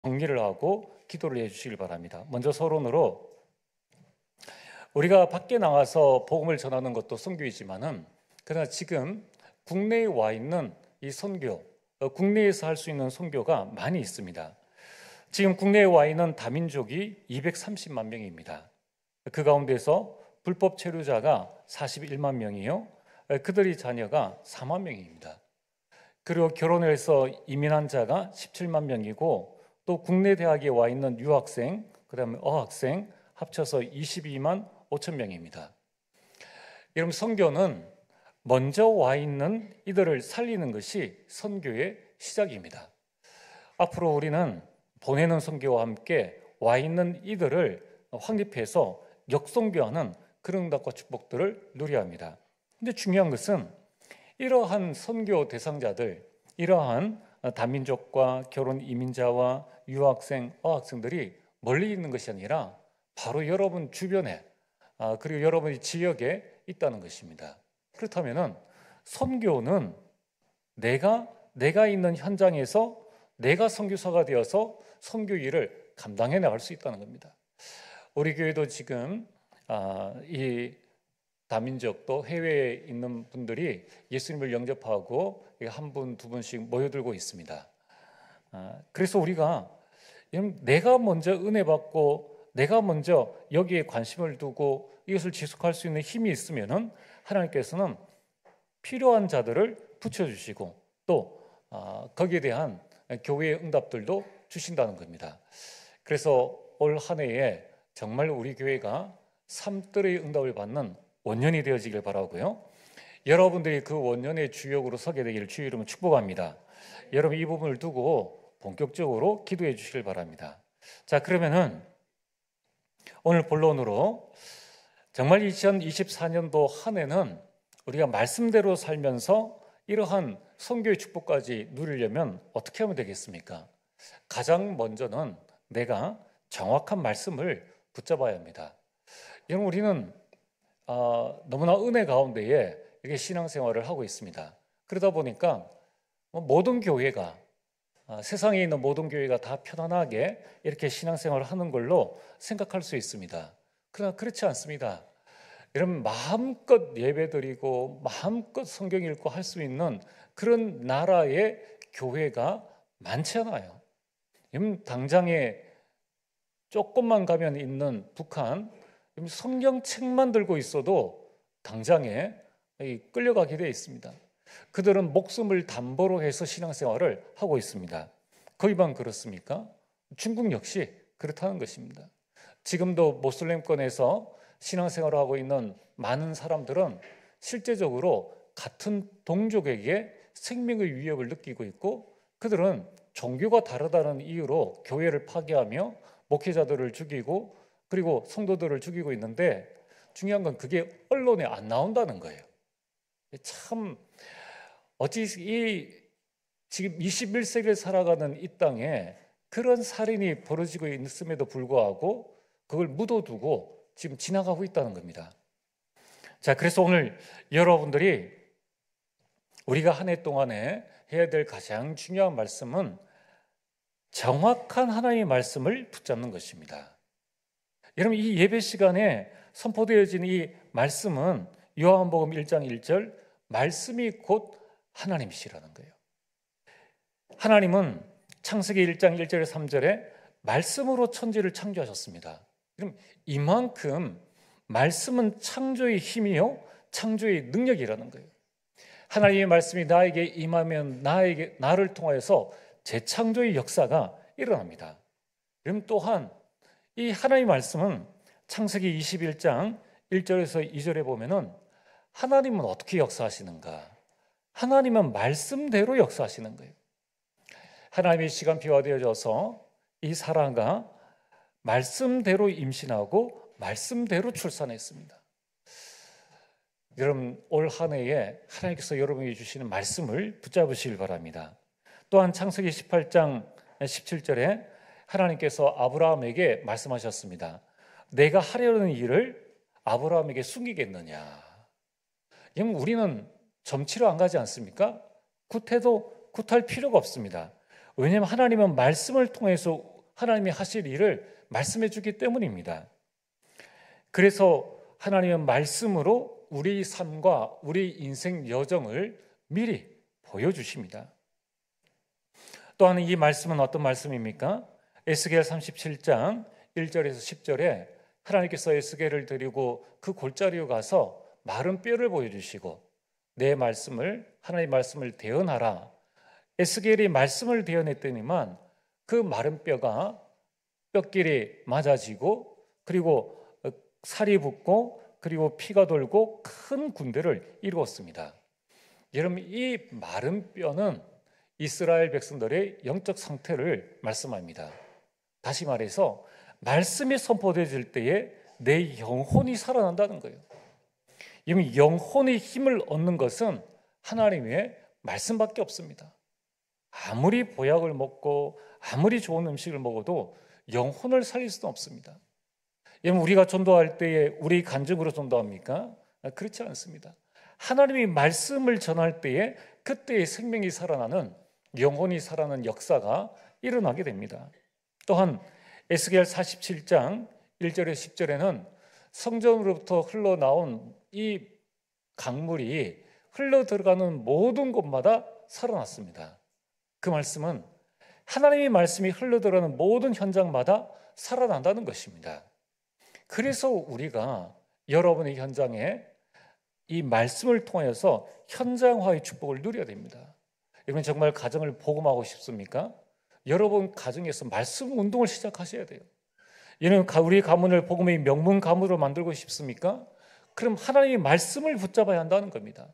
정리를 하고 기도를 해주시길 바랍니다. 먼저 서론으로 우리가 밖에 나가서 복음을 전하는 것도 선교이지만은 그러나 지금 국내에 와 있는 이 선교, 국내에서 할 수 있는 선교가 많이 있습니다. 지금 국내에 와 있는 다민족이 230만 명입니다. 그 가운데서 불법 체류자가 41만 명이요. 그들의 자녀가 4만 명입니다. 그리고 결혼해서 이민한 자가 17만 명이고 또 국내 대학에 와 있는 유학생, 그다음에 어학생 합쳐서 22만 5천 명입니다. 여러분, 선교는 먼저 와 있는 이들을 살리는 것이 선교의 시작입니다. 앞으로 우리는 보내는 선교와 함께 와 있는 이들을 확립해서 역선교하는 그런 응답과 축복들을 누려야 합니다. 근데 중요한 것은 이러한 선교 대상자들, 이러한 다민족과 결혼 이민자와 유학생, 어학생들이 멀리 있는 것이 아니라 바로 여러분 주변에 그리고 여러분의 지역에 있다는 것입니다. 그렇다면은 선교는 내가 있는 현장에서 내가 선교사가 되어서 선교 일을 감당해 나갈 수 있다는 겁니다. 우리 교회도 지금 이 다민족도 해외에 있는 분들이 예수님을 영접하고 한 분, 두 분씩 모여들고 있습니다. 그래서 우리가 내가 먼저 은혜 받고 내가 먼저 여기에 관심을 두고 이것을 지속할 수 있는 힘이 있으면은 하나님께서는 필요한 자들을 붙여주시고 또 거기에 대한 교회의 응답들도 주신다는 겁니다. 그래서 올 한 해에 정말 우리 교회가 삼들의 응답을 받는 원년이 되어지길 바라고요. 여러분들이 그 원년의 주역으로 서게 되기를 주의 이름으로 축복합니다. 여러분 이 부분을 두고 본격적으로 기도해 주시길 바랍니다. 자, 그러면은 오늘 본론으로 정말 2024년도 한 해는 우리가 말씀대로 살면서 이러한 선교의 축복까지 누리려면 어떻게 하면 되겠습니까? 가장 먼저는 내가 정확한 말씀을 붙잡아야 합니다. 여러분, 우리는 너무나 은혜 가운데에 이렇게 신앙생활을 하고 있습니다. 그러다 보니까 모든 교회가 세상에 있는 모든 교회가 다 편안하게 이렇게 신앙생활을 하는 걸로 생각할 수 있습니다. 그러나 그렇지 않습니다. 여러분, 마음껏 예배드리고 마음껏 성경 읽고 할 수 있는 그런 나라의 교회가 많지 않아요. 여러분, 당장에 조금만 가면 있는 북한, 성경책만 들고 있어도 당장에 끌려가게 되어 있습니다. 그들은 목숨을 담보로 해서 신앙생활을 하고 있습니다. 거기만 그렇습니까? 중국 역시 그렇다는 것입니다. 지금도 모슬렘권에서 신앙생활을 하고 있는 많은 사람들은 실제적으로 같은 동족에게 생명의 위협을 느끼고 있고 그들은 종교가 다르다는 이유로 교회를 파괴하며 목회자들을 죽이고 그리고 성도들을 죽이고 있는데 중요한 건 그게 언론에 안 나온다는 거예요. 참 어찌 지금 21세기를 살아가는 이 땅에 그런 살인이 벌어지고 있음에도 불구하고 그걸 묻어두고 지금 지나가고 있다는 겁니다. 자, 그래서 오늘 여러분들이 우리가 한 해 동안에 해야 될 가장 중요한 말씀은 정확한 하나님의 말씀을 붙잡는 것입니다. 여러분, 이 예배 시간에 선포되어진 이 말씀은 요한복음 1장 1절 말씀이 곧 하나님이시라는 거예요. 하나님은 창세기 1장 1절에 3절에 말씀으로 천지를 창조하셨습니다. 그럼 이만큼 말씀은 창조의 힘이요 창조의 능력이라는 거예요. 하나님의 말씀이 나에게 임하면 나를 통하여서 재창조의 역사가 일어납니다. 그럼 또한 이 하나님의 말씀은 창세기 21장 1절에서 2절에 보면은 하나님은 어떻게 역사하시는가? 하나님은 말씀대로 역사하시는 거예요. 하나님의 시간표가 되어져서 이 사라가 말씀대로 임신하고 말씀대로 출산했습니다. 여러분, 올 한 해에 하나님께서 여러분에게 주시는 말씀을 붙잡으시길 바랍니다. 또한 창세기 18장 17절에 하나님께서 아브라함에게 말씀하셨습니다. 내가 하려는 일을 아브라함에게 숨기겠느냐? 우리는 점치러 안 가지 않습니까? 굿해도 굿할 필요가 없습니다. 왜냐하면 하나님은 말씀을 통해서 하나님이 하실 일을 말씀해 주기 때문입니다. 그래서 하나님은 말씀으로 우리 삶과 우리 인생 여정을 미리 보여주십니다. 또한 이 말씀은 어떤 말씀입니까? 에스겔 37장 1절에서 10절에 하나님께서 에스겔을 데리고 그 골짜기로 가서 마른 뼈를 보여주시고 내 말씀을 하나님의 말씀을 대언하라. 에스겔이 말씀을 대언했더니만 그 마른 뼈가 뼈끼리 맞아지고 그리고 살이 붙고 그리고 피가 돌고 큰 군대를 이루었습니다. 여러분, 이 마른 뼈는 이스라엘 백성들의 영적 상태를 말씀합니다. 다시 말해서 말씀이 선포되어질 때에 내 영혼이 살아난다는 거예요. 이미 영혼의 힘을 얻는 것은 하나님의 말씀밖에 없습니다. 아무리 보약을 먹고 아무리 좋은 음식을 먹어도 영혼을 살릴 수는 없습니다. 여러분, 우리가 전도할 때에 우리 간증으로 전도합니까? 그렇지 않습니다. 하나님이 말씀을 전할 때에 그때의 생명이 살아나는, 영혼이 살아나는 역사가 일어나게 됩니다. 또한 에스겔 47장 1절에서 10절에는 성전으로부터 흘러나온 이 강물이 흘러 들어가는 모든 곳마다 살아났습니다. 그 말씀은 하나님의 말씀이 흘러 들어가는 모든 현장마다 살아난다는 것입니다. 그래서 우리가 여러분의 현장에 이 말씀을 통해서 현장화의 축복을 누려야 됩니다. 여러분, 정말 가정을 복음하고 싶습니까? 여러분 가정에서 말씀 운동을 시작하셔야 돼요. 여러분, 우리 가문을 복음의 명문 가문으로 만들고 싶습니까? 그럼 하나님의 말씀을 붙잡아야 한다는 겁니다.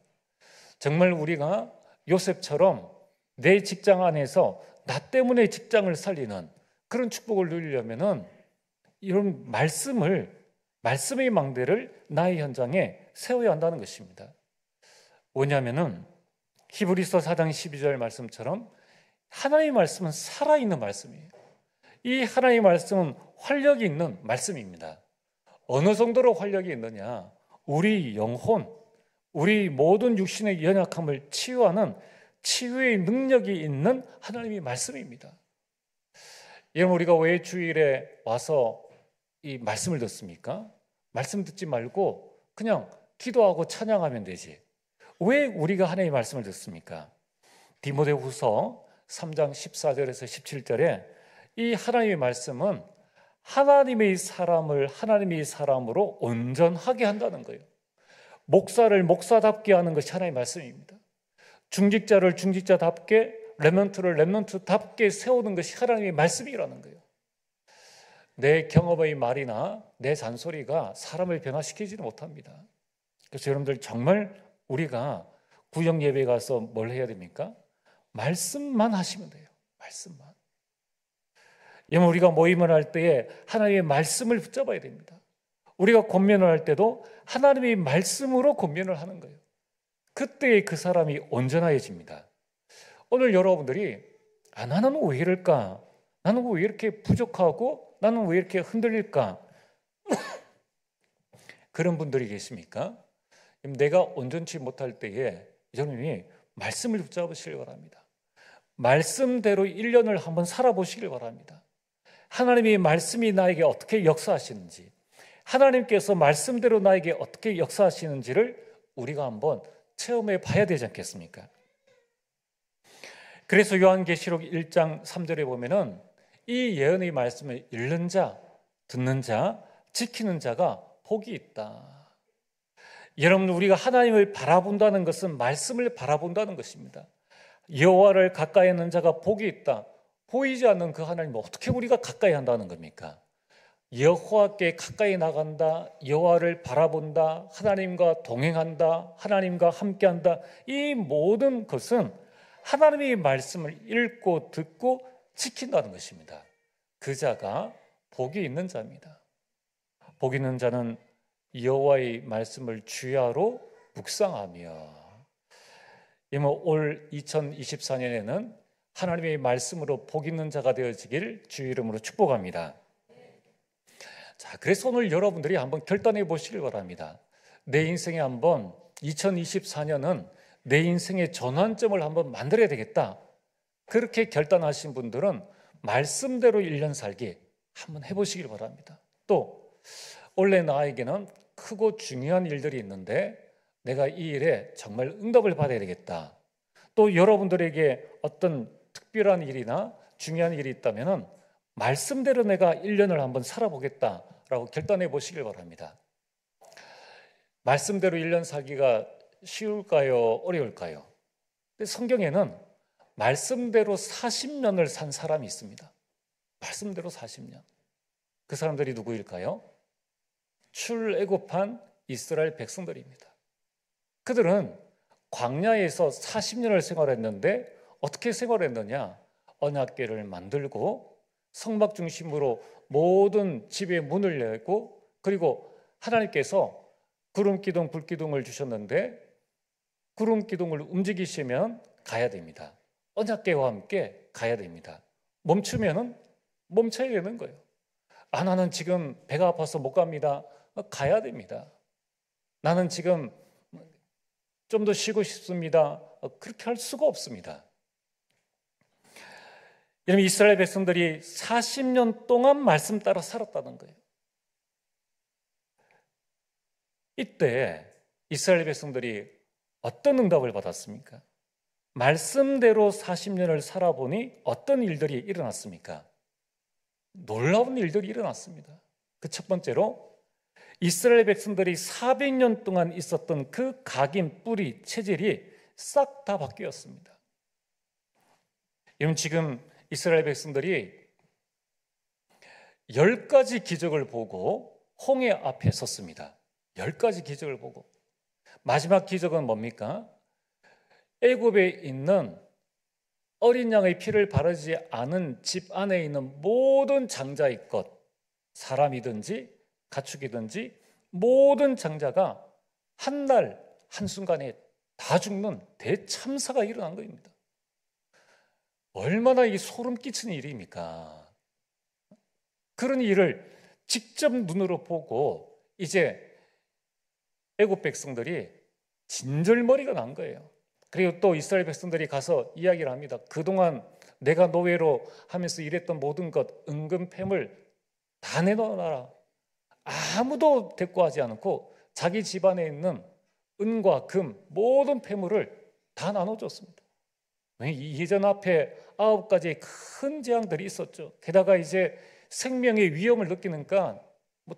정말 우리가 요셉처럼 내 직장 안에서 나 때문에 직장을 살리는 그런 축복을 누리려면은 이런 말씀의 망대를 나의 현장에 세워야 한다는 것입니다. 왜냐하면은 히브리서 4장 12절 말씀처럼 하나님의 말씀은 살아있는 말씀이에요. 이 하나님의 말씀은 활력이 있는 말씀입니다. 어느 정도로 활력이 있느냐? 우리 영혼, 우리 모든 육신의 연약함을 치유하는 치유의 능력이 있는 하나님의 말씀입니다. 여러분, 우리가 왜 주일에 와서 이 말씀을 듣습니까? 말씀 듣지 말고 그냥 기도하고 찬양하면 되지. 왜 우리가 하나님의 말씀을 듣습니까? 디모데후서 3장 14절에서 17절에 이 하나님의 말씀은 하나님의 사람을 하나님의 사람으로 온전하게 한다는 거예요. 목사를 목사답게 하는 것이 하나님의 말씀입니다. 중직자를 중직자답게, 렘넌트를 렘넌트답게 세우는 것이 하나님의 말씀이라는 거예요. 내 경험의 말이나 내 잔소리가 사람을 변화시키지는 못합니다. 그래서 여러분들 정말 우리가 구역 예배에 가서 뭘 해야 됩니까? 말씀만 하시면 돼요. 말씀만. 여러분, 우리가 모임을 할 때에 하나님의 말씀을 붙잡아야 됩니다. 우리가 권면을 할 때도 하나님의 말씀으로 권면을 하는 거예요. 그때 그 사람이 온전해집니다. 오늘 여러분들이 나는 왜 이럴까? 나는 왜 이렇게 부족하고 나는 왜 이렇게 흔들릴까? 그런 분들이 계십니까? 내가 온전치 못할 때에 여러분이 말씀을 붙잡으시길 바랍니다. 말씀대로 1년을 한번 살아보시길 바랍니다. 하나님의 말씀이 나에게 어떻게 역사하시는지, 하나님께서 말씀대로 나에게 어떻게 역사하시는지를 우리가 한번 체험해 봐야 되지 않겠습니까? 그래서 요한계시록 1장 3절에 보면은 이 예언의 말씀을 읽는 자, 듣는 자, 지키는 자가 복이 있다. 여러분, 우리가 하나님을 바라본다는 것은 말씀을 바라본다는 것입니다. 여호와를 가까이 하는 자가 복이 있다. 보이지 않는 그 하나님을 어떻게 우리가 가까이 한다는 겁니까? 여호와께 가까이 나간다, 여호와를 바라본다, 하나님과 동행한다, 하나님과 함께한다. 이 모든 것은 하나님의 말씀을 읽고 듣고 지킨다는 것입니다. 그 자가 복이 있는 자입니다. 복 있는 자는 여호와의 말씀을 주야로 묵상하며, 올 2024년에는 하나님의 말씀으로 복 있는 자가 되어지길 주의 이름으로 축복합니다. 자, 그래서 오늘 여러분들이 한번 결단해 보시길 바랍니다. 내 인생에 한번 2024년은 내 인생의 전환점을 한번 만들어야 되겠다. 그렇게 결단하신 분들은 말씀대로 1년 살기 한번 해보시길 바랍니다. 또 원래 나에게는 크고 중요한 일들이 있는데 내가 이 일에 정말 응답을 받아야 되겠다. 또 여러분들에게 어떤 특별한 일이나 중요한 일이 있다면 말씀대로 내가 1년을 한번 살아보겠다라고 결단해 보시길 바랍니다. 말씀대로 1년 살기가 쉬울까요? 어려울까요? 성경에는 말씀대로 40년을 산 사람이 있습니다. 말씀대로 40년. 그 사람들이 누구일까요? 출애굽한 이스라엘 백성들입니다. 그들은 광야에서 40년을 생활했는데 어떻게 생활했느냐? 언약궤를 만들고 성막 중심으로 모든 집의 문을 열고, 그리고 하나님께서 구름 기둥, 불 기둥을 주셨는데 구름 기둥을 움직이시면 가야 됩니다. 언약궤와 함께 가야 됩니다. 멈추면은 멈춰야 되는 거예요. 나는 지금 배가 아파서 못 갑니다. 가야 됩니다. 나는 지금 좀 더 쉬고 싶습니다. 그렇게 할 수가 없습니다. 여러분, 이스라엘 백성들이 40년 동안 말씀 따라 살았다는 거예요. 이때 이스라엘 백성들이 어떤 응답을 받았습니까? 말씀대로 40년을 살아보니 어떤 일들이 일어났습니까? 놀라운 일들이 일어났습니다. 그 첫 번째로 이스라엘 백성들이 400년 동안 있었던 그 각인 뿌리 체질이 싹 다 바뀌었습니다. 여러분, 지금 이스라엘 백성들이 10가지 기적을 보고 홍해 앞에 섰습니다. 10가지 기적을 보고 마지막 기적은 뭡니까? 애굽에 있는 어린 양의 피를 바르지 않은 집 안에 있는 모든 장자의 것, 사람이든지 가축이든지 모든 장자가 한 날 한순간에 다 죽는 대참사가 일어난 겁니다. 얼마나 이 소름 끼치는 일입니까? 그런 일을 직접 눈으로 보고 이제 애굽 백성들이 진절머리가 난 거예요. 그리고 또 이스라엘 백성들이 가서 이야기를 합니다. 그동안 내가 노예로 하면서 일했던 모든 것, 은금패물 다 내놓아라. 아무도 대꾸하지 않고 자기 집안에 있는 은과 금 모든 패물을 다 나눠줬습니다. 예전 앞에 9가지의 큰 재앙들이 있었죠. 게다가 이제 생명의 위험을 느끼니까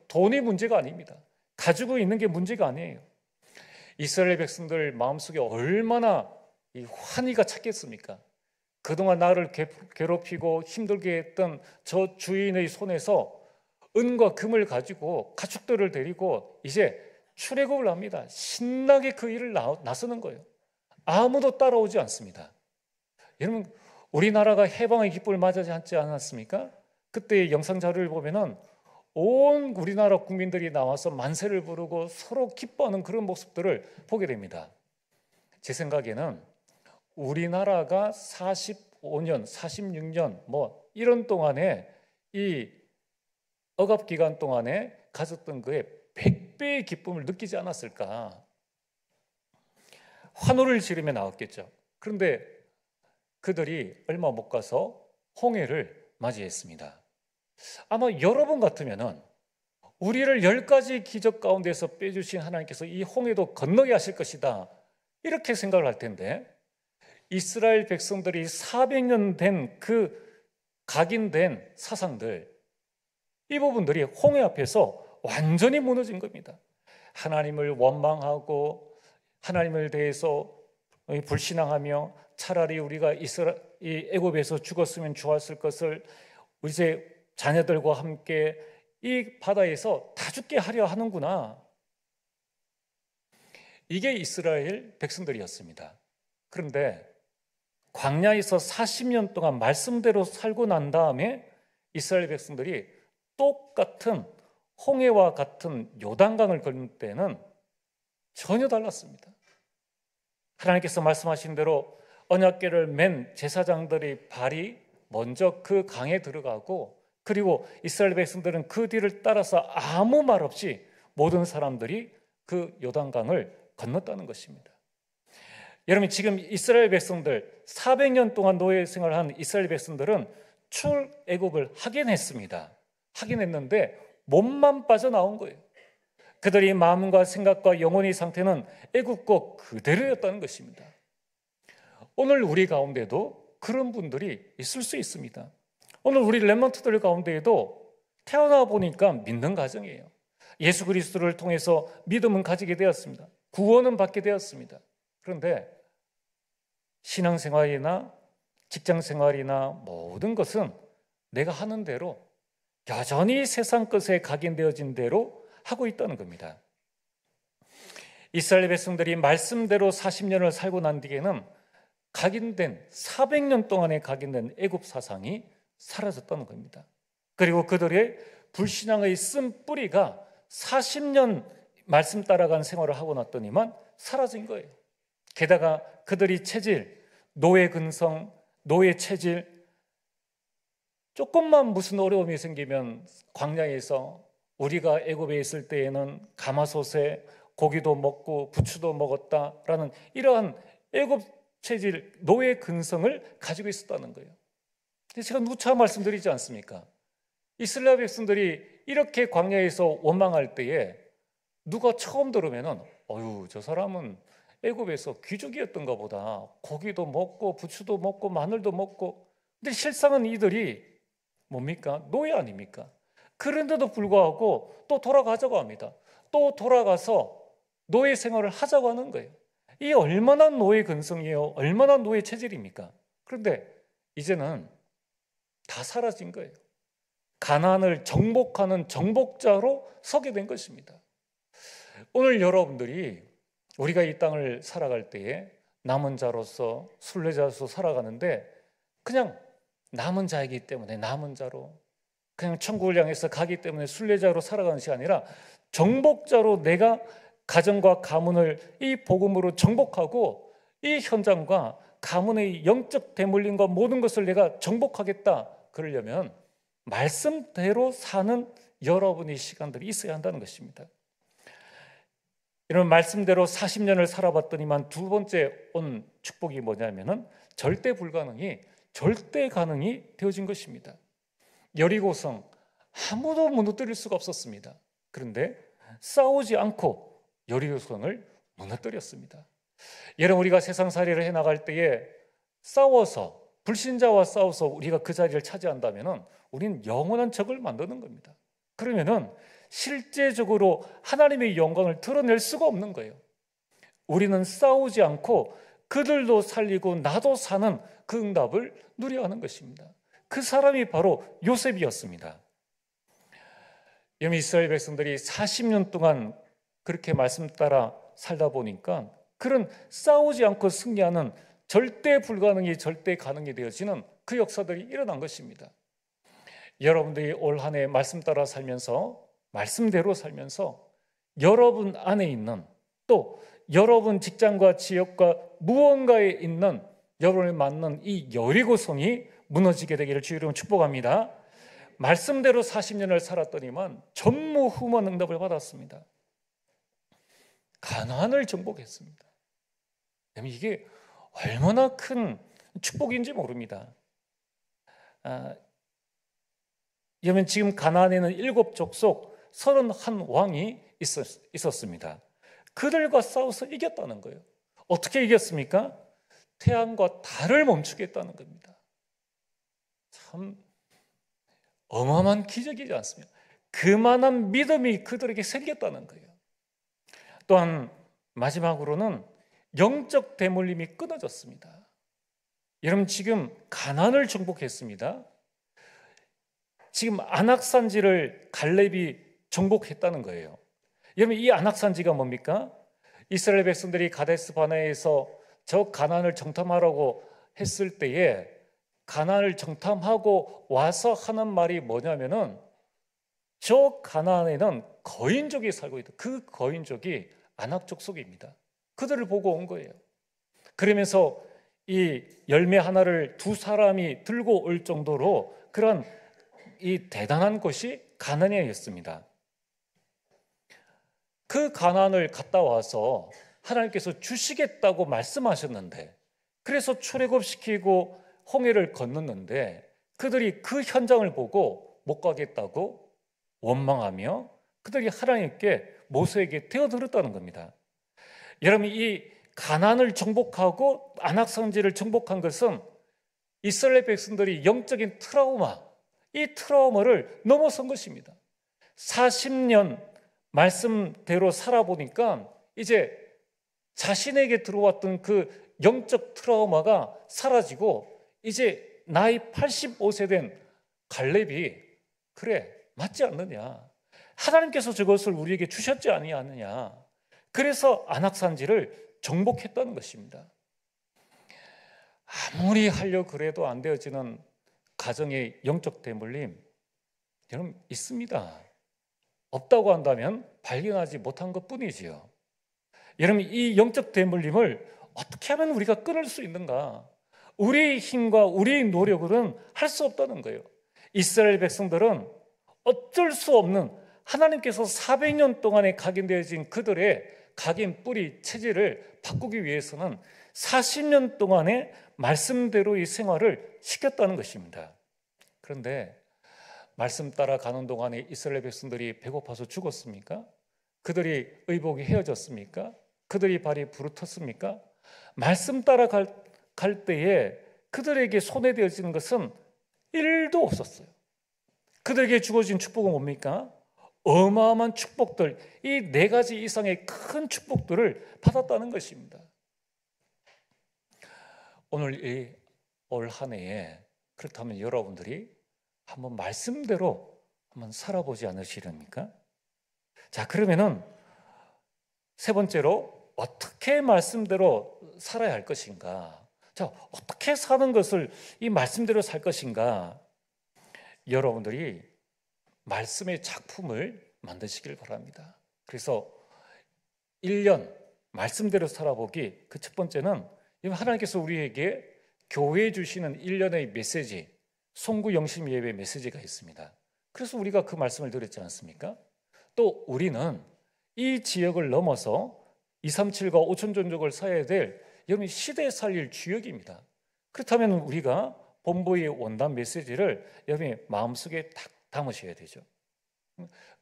돈이 문제가 아닙니다. 가지고 있는 게 문제가 아니에요. 이스라엘 백성들 마음속에 얼마나 이 환희가 찼겠습니까? 그동안 나를 괴롭히고 힘들게 했던 저 주인의 손에서 은과 금을 가지고 가축들을 데리고 이제 출애굽을 합니다. 신나게 그 일을 나서는 거예요. 아무도 따라오지 않습니다. 여러분, 우리나라가 해방의 기쁨을 맞이하지 않았습니까? 그때 영상 자료를 보면은 온 우리나라 국민들이 나와서 만세를 부르고 서로 기뻐하는 그런 모습들을 보게 됩니다. 제 생각에는 우리나라가 45년, 46년 이런 동안에 이 억압 기간 동안에 가졌던 그의 100배의 기쁨을 느끼지 않았을까? 환호를 지르며 나왔겠죠. 그런데 그들이 얼마 못 가서 홍해를 맞이했습니다. 아마 여러분 같으면은 우리를 10가지 기적 가운데서 빼주신 하나님께서 이 홍해도 건너게 하실 것이다, 이렇게 생각을 할 텐데, 이스라엘 백성들이 400년 된 그 각인된 사상들, 이 부분들이 홍해 앞에서 완전히 무너진 겁니다. 하나님을 원망하고 하나님을 대해서 불신앙하며 차라리 우리가 이 애굽에서 죽었으면 좋았을 것을 이제 자녀들과 함께 이 바다에서 다 죽게 하려 하는구나. 이게 이스라엘 백성들이었습니다. 그런데 광야에서 40년 동안 말씀대로 살고 난 다음에 이스라엘 백성들이 똑같은 홍해와 같은 요단강을 건널 때는 전혀 달랐습니다. 하나님께서 말씀하신 대로 언약궤를 맨 제사장들의 발이 먼저 그 강에 들어가고, 그리고 이스라엘 백성들은 그 뒤를 따라서 아무 말 없이 모든 사람들이 그 요단강을 건넜다는 것입니다. 여러분, 지금 이스라엘 백성들 400년 동안 노예 생활한 이스라엘 백성들은 출애굽을 하긴 했습니다. 하긴 했는데 몸만 빠져나온 거예요. 그들의 마음과 생각과 영혼의 상태는 애굽과 그대로였다는 것입니다. 오늘 우리 가운데도 그런 분들이 있을 수 있습니다. 오늘 우리 렘넌트들 가운데에도 태어나 보니까 믿는 가정이에요. 예수 그리스도를 통해서 믿음은 가지게 되었습니다. 구원은 받게 되었습니다. 그런데 신앙생활이나 직장생활이나 모든 것은 내가 하는 대로 여전히 세상 것에 각인되어진 대로 하고 있다는 겁니다. 이스라엘 백성들이 말씀대로 40년을 살고 난 뒤에는 각인된 400년 동안에 각인된 애굽 사상이 사라졌다는 겁니다. 그리고 그들의 불신앙의 쓴 뿌리가 40년 말씀 따라간 생활을 하고 났더니만 사라진 거예요. 게다가 그들이 체질, 노예 근성, 노예 체질, 조금만 무슨 어려움이 생기면 광야에서 우리가 애굽에 있을 때에는 가마솥에 고기도 먹고 부추도 먹었다라는 이러한 애굽 체질, 노예 근성을 가지고 있었다는 거예요. 제가 누차 말씀드리지 않습니까? 이스라엘 백성들이 이렇게 광야에서 원망할 때에 누가 처음 들으면은 어휴, 저 사람은 애굽에서 귀족이었던가 보다. 고기도 먹고 부추도 먹고 마늘도 먹고. 근데 실상은 이들이 뭡니까? 노예 아닙니까? 그런데도 불구하고 또 돌아가자고 합니다. 또 돌아가서 노예 생활을 하자고 하는 거예요. 이 얼마나 노예 근성이에요? 얼마나 노예 체질입니까? 그런데 이제는 다 사라진 거예요. 가나안을 정복하는 정복자로 서게 된 것입니다. 오늘 여러분들이 우리가 이 땅을 살아갈 때에 남은 자로서 순례자로서 살아가는데 그냥 남은 자이기 때문에 남은 자로 그냥 천국을 향해서 가기 때문에 순례자로 살아가는 것이 아니라 정복자로 내가 가정과 가문을 이 복음으로 정복하고 이 현장과 가문의 영적 대물림과 모든 것을 내가 정복하겠다. 그러려면 말씀대로 사는 여러분의 시간들이 있어야 한다는 것입니다. 이런 말씀대로 40년을 살아봤더니만 두 번째 온 축복이 뭐냐면은 절대 불가능이 절대 가능이 되어진 것입니다. 여리고성 아무도 무너뜨릴 수가 없었습니다. 그런데 싸우지 않고 여리고성을 무너뜨렸습니다. 여러분, 우리가 세상살이를 해나갈 때에 싸워서 불신자와 싸워서 우리가 그 자리를 차지한다면 우리는 영원한 적을 만드는 겁니다. 그러면은 실제적으로 하나님의 영광을 드러낼 수가 없는 거예요. 우리는 싸우지 않고 그들도 살리고 나도 사는 그 응답을 누려야 하는 것입니다. 그 사람이 바로 요셉이었습니다. 이스라엘 백성들이 40년 동안 그렇게 말씀 따라 살다 보니까 그런 싸우지 않고 승리하는 절대 불가능이 절대 가능이 되어지는 그 역사들이 일어난 것입니다. 여러분들이 올 한 해 말씀 따라 살면서 말씀대로 살면서 여러분 안에 있는 또 여러분 직장과 지역과 무언가에 있는 여러분을 맞는 이 여리고성이 무너지게 되기를 주의 이름으로 축복합니다. 말씀대로 40년을 살았더니만 전무후무한 응답을 받았습니다. 가나안을 정복했습니다. 이게 얼마나 큰 축복인지 모릅니다. 그러면 지금 가나안에는 7족속 31왕이 있었습니다. 그들과 싸워서 이겼다는 거예요. 어떻게 이겼습니까? 태양과 달을 멈추겠다는 겁니다. 참 어마어마한 기적이지 않습니까? 그만한 믿음이 그들에게 생겼다는 거예요. 또한 마지막으로는 영적 대물림이 끊어졌습니다. 여러분, 지금 가나안을 정복했습니다. 지금 안악산지를 갈렙이 정복했다는 거예요. 여러분, 이 안악산지가 뭡니까? 이스라엘 백성들이 가데스 바네에서 저 가나안을 정탐하라고 했을 때에 가나안을 정탐하고 와서 하는 말이 뭐냐면은 저 가나안에는 거인족이 살고 있다. 그 거인족이 아낙 족속입니다. 그들을 보고 온 거예요. 그러면서 이 열매 하나를 두 사람이 들고 올 정도로 그런 이 대단한 곳이 가나안이었습니다. 그 가나안을 갔다 와서 하나님께서 주시겠다고 말씀하셨는데, 그래서 출애굽시키고 홍해를 건넜는데 그들이 그 현장을 보고 못 가겠다고 원망하며 그들이 하나님께 모세에게 대어들었다는 겁니다. 여러분, 이 가나안을 정복하고 안악산지를 정복한 것은 이스라엘 백성들이 영적인 트라우마, 이 트라우마를 넘어선 것입니다. 40년 말씀대로 살아보니까 이제 자신에게 들어왔던 그 영적 트라우마가 사라지고 이제 나이 85세 된 갈렙이 그래 맞지 않느냐, 하나님께서 저것을 우리에게 주셨지 아니하느냐, 그래서 안악산지를 정복했다는 것입니다. 아무리 하려 그래도 안 되어지는 가정의 영적 대물림 여러분 있습니다. 없다고 한다면 발견하지 못한 것뿐이지요. 여러분, 이 영적 대물림을 어떻게 하면 우리가 끊을 수 있는가? 우리의 힘과 우리의 노력으로는 할 수 없다는 거예요. 이스라엘 백성들은 어쩔 수 없는, 하나님께서 400년 동안에 각인되어진 그들의 각인 뿌리 체질을 바꾸기 위해서는 40년 동안의 말씀대로의 생활을 시켰다는 것입니다. 그런데 말씀 따라 가는 동안에 이스라엘 백성들이 배고파서 죽었습니까? 그들이 의복이 헤어졌습니까? 그들이 발이 부르텄습니까? 말씀 따라 갈 때에 그들에게 손해되어지는 것은 1도 없었어요. 그들에게 주어진 축복은 뭡니까? 어마어마한 축복들, 이 4가지 이상의 큰 축복들을 받았다는 것입니다. 오늘 올 한 해에 그렇다면 여러분들이 한번 말씀대로 한번 살아보지 않으시렵니까? 자, 그러면은 세 번째로 어떻게 말씀대로 살아야 할 것인가? 자, 어떻게 사는 것을 이 말씀대로 살 것인가? 여러분들이 말씀의 작품을 만드시길 바랍니다. 그래서 1년 말씀대로 살아보기, 그 첫 번째는 하나님께서 우리에게 교회에 주시는 1년의 메시지, 송구 영심 예배 메시지가 있습니다. 그래서 우리가 그 말씀을 드렸지 않습니까? 또 우리는 이 지역을 넘어서 237과 5천 종족을 사야 될 여러분 시대에 살릴 주역입니다. 그렇다면 우리가 본부의 원단 메시지를 여러분이 마음속에 딱 담으셔야 되죠.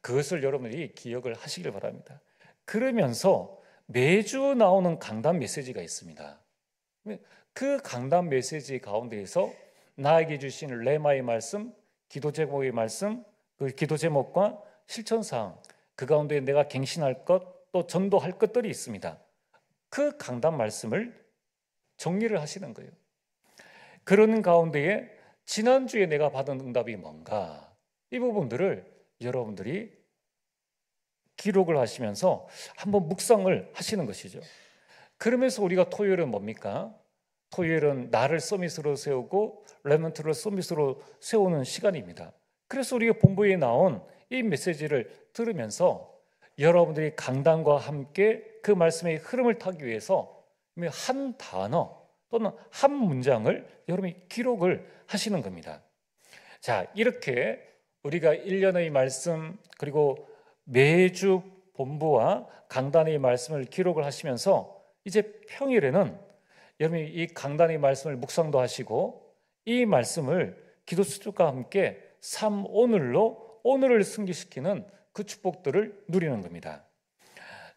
그것을 여러분들이 기억을 하시길 바랍니다. 그러면서 매주 나오는 강단 메시지가 있습니다. 그 강단 메시지 가운데에서 나에게 주신 레마의 말씀, 기도 제목의 말씀, 그 기도 제목과 실천사항, 그 가운데 내가 갱신할 것, 또 전도할 것들이 있습니다. 그 강단 말씀을 정리를 하시는 거예요. 그런 가운데에 지난주에 내가 받은 응답이 뭔가, 이 부분들을 여러분들이 기록을 하시면서 한번 묵상을 하시는 것이죠. 그러면서 우리가 토요일은 뭡니까? 토요일은 나를 서밋으로 세우고 레먼트를 서밋으로 세우는 시간입니다. 그래서 우리가 본부에 나온 이 메시지를 들으면서 여러분들이 강단과 함께 그 말씀의 흐름을 타기 위해서 한 단어 또는 한 문장을 여러분이 기록을 하시는 겁니다. 자, 이렇게 우리가 1년의 말씀 그리고 매주 본부와 강단의 말씀을 기록을 하시면서 이제 평일에는 여러분이 이 강단의 말씀을 묵상도 하시고 이 말씀을 기도 수준과 함께 삶 오늘로 오늘을 승기시키는 그 축복들을 누리는 겁니다.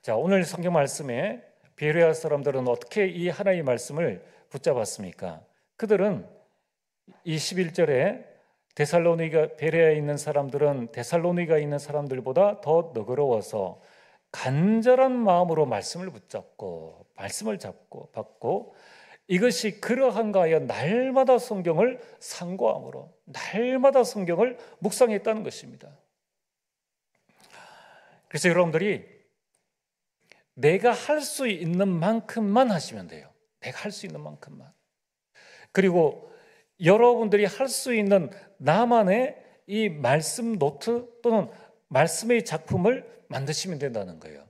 자, 오늘 성경 말씀에 베레아 사람들은 어떻게 이 하나님의 말씀을 붙잡았습니까? 그들은 21절에 데살로니가 베레아에 있는 사람들은 데살로니가에 있는 사람들보다 더 너그러워서 간절한 마음으로 말씀을 붙잡고 말씀을 잡고 받고 이것이 그러한가 하여 날마다 성경을 상고함으로 날마다 성경을 묵상했다는 것입니다. 그래서 여러분들이 내가 할 수 있는 만큼만 하시면 돼요. 내가 할 수 있는 만큼만. 그리고 여러분들이 할 수 있는 나만의 이 말씀 노트 또는 말씀의 작품을 만드시면 된다는 거예요.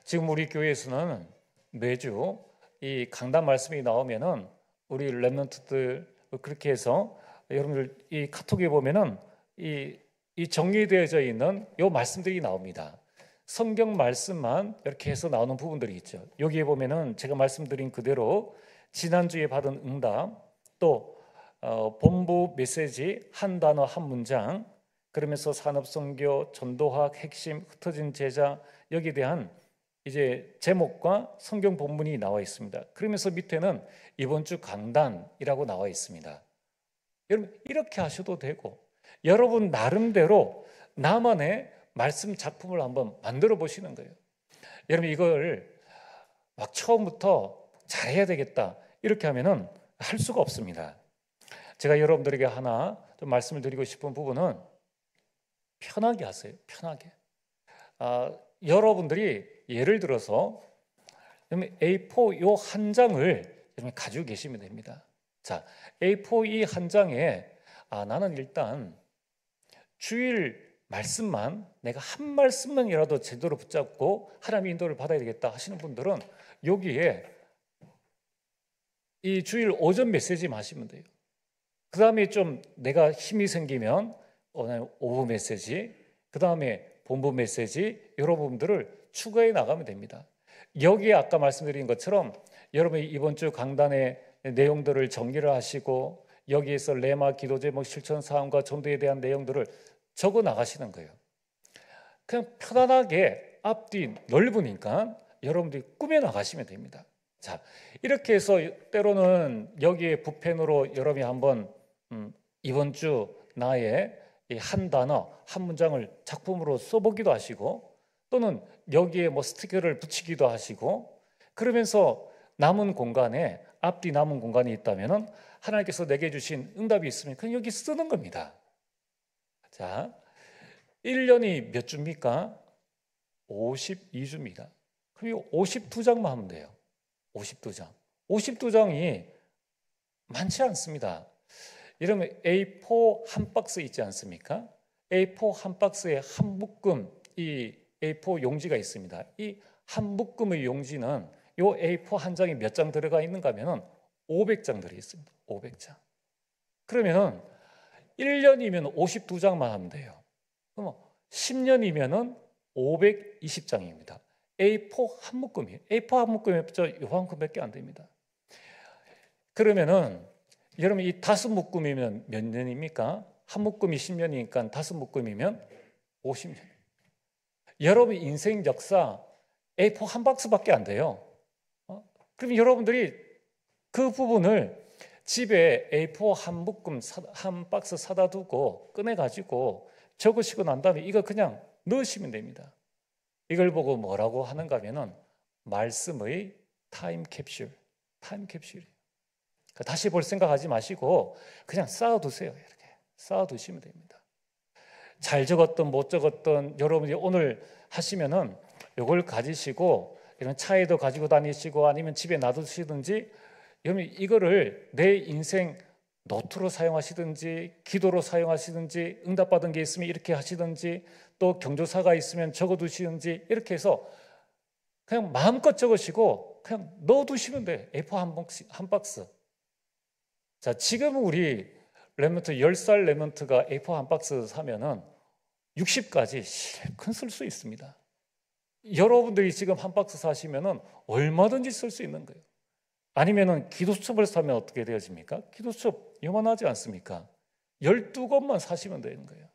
지금 우리 교회에서는 매주 이 강단 말씀이 나오면은 우리 랩런트들 그렇게 해서 여러분들 이 카톡에 보면은 이 정리되어져 있는 요 말씀들이 나옵니다. 성경 말씀만 이렇게 해서 나오는 부분들이 있죠. 여기에 보면은 제가 말씀드린 그대로 지난주에 받은 응답 또 본부 메시지 한 단어 한 문장, 그러면서 산업선교, 전도학, 핵심, 흩어진 제자, 여기에 대한 이제 제목과 성경 본문이 나와 있습니다. 그러면서 밑에는 이번 주 강단이라고 나와 있습니다. 여러분 이렇게 하셔도 되고, 여러분 나름대로 나만의 말씀 작품을 한번 만들어 보시는 거예요. 여러분 이걸 막 처음부터 잘해야 되겠다 이렇게 하면은 할 수가 없습니다. 제가 여러분들에게 하나 좀 말씀을 드리고 싶은 부분은 편하게 하세요. 편하게. 여러분들이 예를 들어서 A4 요 한 장을 가지고 계시면 됩니다. 자, A4 이 한 장에 나는 일단 주일 말씀만, 내가 한 말씀만이라도 제대로 붙잡고 하나님의 인도를 받아야 되겠다 하시는 분들은 여기에 이 주일 오전 메시지 마시면 돼요. 그 다음에 좀 내가 힘이 생기면 오후 메시지, 그 다음에 본부 메시지, 여러분들을 추가해 나가면 됩니다. 여기에 아까 말씀드린 것처럼 여러분이 이번 주 강단의 내용들을 정리를 하시고 여기에서 레마, 기도 제목, 실천 사항과 전도에 대한 내용들을 적어 나가시는 거예요. 그냥 편안하게 앞뒤 넓으니까 여러분들이 꾸며 나가시면 됩니다. 자, 이렇게 해서 때로는 여기에 붓펜으로 여러분이 한번 이번 주 나의 이 한 단어, 한 문장을 작품으로 써보기도 하시고, 또는 여기에 뭐 스티커를 붙이기도 하시고, 그러면서 남은 공간에, 앞뒤 남은 공간이 있다면은 하나님께서 내게 주신 응답이 있으면 그냥 여기 쓰는 겁니다. 자, 1년이 몇 주입니까? 52주입니다. 그럼 52장만 하면 돼요. 52장. 52장이 많지 않습니다. 이러면 A4 한 박스 있지 않습니까? A4 한 박스에 한 묶음, 이 A4 용지가 있습니다. 이 한 묶음의 용지는 이 A4 한 장이 몇 장 들어가 있는가 하면 500장 들어 있습니다. 500장. 그러면 1년이면 52장만 하면 돼요. 그럼 10년이면 520장입니다. A4 한 묶음이에요. A4 한 묶음에 요만큼밖에 안 됩니다. 그러면은 여러분 이 5묶음이면 몇 년입니까? 한 묶음이 10년이니까 5묶음이면 50년. 여러분 인생 역사 A4 한 박스밖에 안 돼요. 그럼 여러분들이 그 부분을 집에 A4 한 묶음 한 박스 사다 두고 꺼내가지고 적으시고 난 다음에 이거 그냥 넣으시면 됩니다. 이걸 보고 뭐라고 하는가 하면은 말씀의 타임 캡슐. 다시 볼 생각하지 마시고 그냥 쌓아두세요. 이렇게 쌓아두시면 됩니다. 잘 적었던 못 적었던 여러분이 오늘 하시면은 이걸 가지시고 이런 차에도 가지고 다니시고 아니면 집에 놔두시든지, 여러분 이거를 내 인생 노트로 사용하시든지 기도로 사용하시든지 응답받은 게 있으면 이렇게 하시든지 또 경조사가 있으면 적어두시든지 이렇게 해서 그냥 마음껏 적으시고 그냥 넣어두시면 돼요. A4 한 박스. 자, 지금 우리 랩런트 10살 랩런트가 A4 한 박스 사면은 60까지 실컷 쓸 수 있습니다. 여러분들이 지금 한 박스 사시면은 얼마든지 쓸 수 있는 거예요. 아니면은 기도수첩을 사면 어떻게 되어집니까? 기도수첩 요만하지 않습니까? 12권만 사시면 되는 거예요.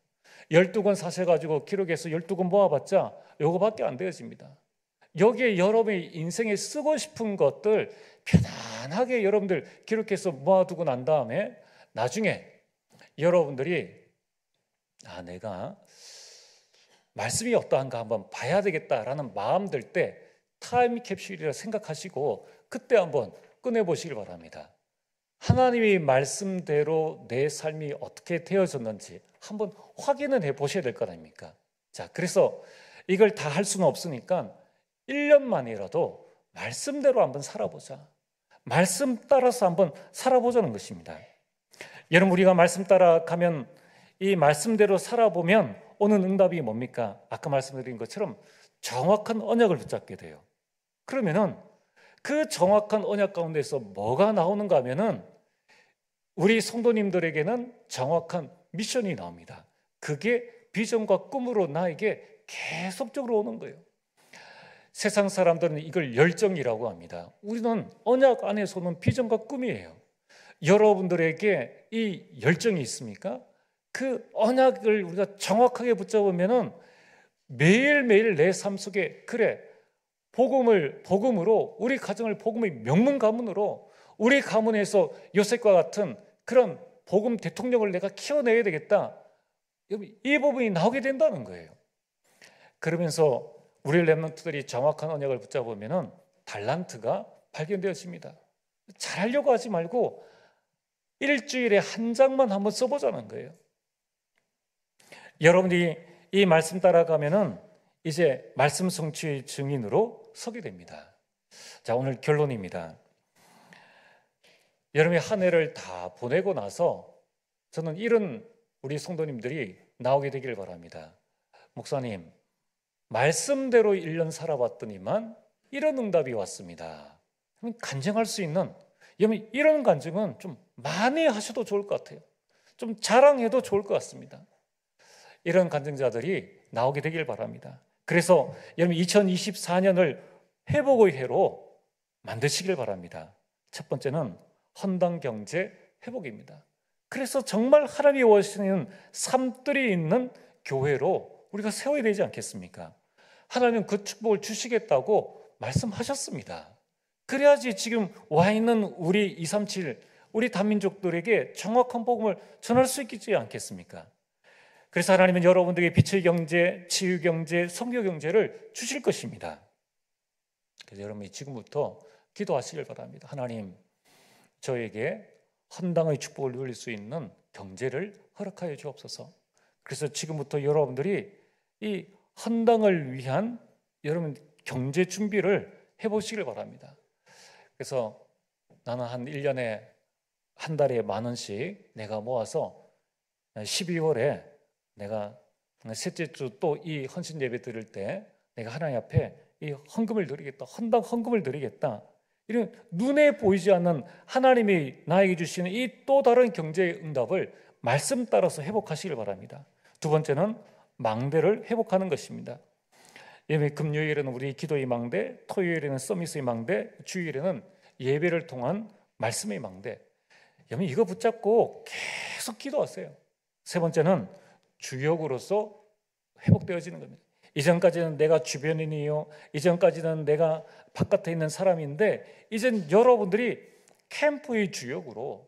12권 사셔가지고 기록해서 12권 모아봤자 요거밖에 안 되어집니다. 여기에 여러분의 인생에 쓰고 싶은 것들 편안하게 여러분들 기록해서 모아두고 난 다음에 나중에 여러분들이 내가 말씀이 어떠한가 한번 봐야 되겠다라는 마음 들 때 타임 캡슐이라 생각하시고 그때 한번 꺼내보시길 바랍니다. 하나님의 말씀대로 내 삶이 어떻게 되어졌는지 한번 확인은 해보셔야 될 거 아닙니까? 자, 그래서 이걸 다 할 수는 없으니까 1년만이라도 말씀대로 한번 살아보자. 말씀 따라서 한번 살아보자는 것입니다. 여러분 우리가 말씀 따라가면 이 말씀대로 살아보면 오는 응답이 뭡니까? 아까 말씀드린 것처럼 정확한 언약을 붙잡게 돼요. 그러면은 그 정확한 언약 가운데서 뭐가 나오는가 하면은 우리 성도님들에게는 정확한 미션이 나옵니다. 그게 비전과 꿈으로 나에게 계속적으로 오는 거예요. 세상 사람들은 이걸 열정이라고 합니다. 우리는 언약 안에서는 비전과 꿈이에요. 여러분들에게 이 열정이 있습니까? 그 언약을 우리가 정확하게 붙잡으면은 매일매일 내 삶 속에 그래 복음으로 우리 가정을 복음의 명문 가문으로 우리 가문에서 요셉과 같은 그런 복음 대통령을 내가 키워내야 되겠다. 이 부분이 나오게 된다는 거예요. 그러면서 우리 렘넌트들이 정확한 언약을 붙잡으면은 달란트가 발견되어집니다. 잘하려고 하지 말고 일주일에 한 장만 한번 써보자는 거예요. 여러분이 이 말씀 따라가면은 이제 말씀 성취의 증인으로 서게 됩니다. 자, 오늘 결론입니다. 여러분이 한 해를 다 보내고 나서 저는 이런 우리 성도님들이 나오게 되기를 바랍니다. 목사님, 말씀대로 1년 살아봤더니만 이런 응답이 왔습니다. 간증할 수 있는, 이런 간증은 좀 많이 하셔도 좋을 것 같아요. 좀 자랑해도 좋을 것 같습니다. 이런 간증자들이 나오게 되길 바랍니다. 그래서 여러분 2024년을 회복의 해로 만드시길 바랍니다. 첫 번째는 헌당 경제 회복입니다. 그래서 정말 하나님이 원하시는 삶들이 있는 교회로 우리가 세워야 되지 않겠습니까? 하나님은 그 축복을 주시겠다고 말씀하셨습니다. 그래야지 지금 와 있는 우리 237 우리 단민족들에게 정확한 복음을 전할 수 있지 않겠습니까? 그래서 하나님은 여러분들에게 빛의 경제, 치유 경제, 선교 경제를 주실 것입니다. 그래서 여러분이 지금부터 기도하시길 바랍니다. 하나님, 저에게 헌당의 축복을 누릴 수 있는 경제를 허락하여 주옵소서. 그래서 지금부터 여러분들이 이 헌당을 위한 여러분 경제 준비를 해보시길 바랍니다. 그래서 나는 한 1년에 한 달에 10,000원씩 내가 모아서 12월에 내가 셋째 주 또 이 헌신 예배 드릴 때 내가 하나님 앞에 이 헌금을 드리겠다. 헌당 헌금을 드리겠다. 이런 눈에 보이지 않는 하나님이 나에게 주시는 이 또 다른 경제의 응답을 말씀 따라서 회복하시길 바랍니다. 두 번째는 망대를 회복하는 것입니다. 금요일에는 우리 기도의 망대, 토요일에는 서밋의 망대, 주일에는 예배를 통한 말씀의 망대. 여러분 이거 붙잡고 계속 기도하세요. 세 번째는 주역으로서 회복되어지는 겁니다. 이전까지는 내가 주변인이요, 이전까지는 내가 바깥에 있는 사람인데 이젠 여러분들이 캠프의 주역으로,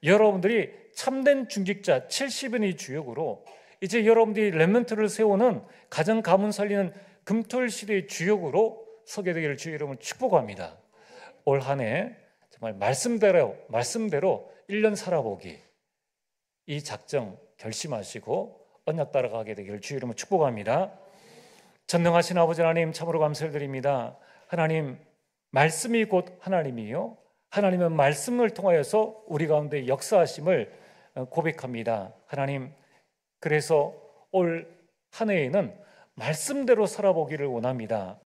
여러분들이 참된 중직자 70인의 주역으로, 이제 여러분들이 렘넌트를 세우는 가정 가문 살리는 금토일 시대의 주역으로 서게 되기를 주의 이름으로 축복합니다. 올 한 해 정말 말씀대로 1년 살아보기, 이 작정 결심하시고 언약 따라가게 되기를 주의 이름으로 축복합니다. 전능하신 아버지 하나님, 참으로 감사를 드립니다. 하나님, 말씀이 곧 하나님이요, 하나님은 말씀을 통하여서 우리 가운데 역사하심을 고백합니다. 하나님, 그래서 올 한 해에는 말씀대로 살아보기를 원합니다.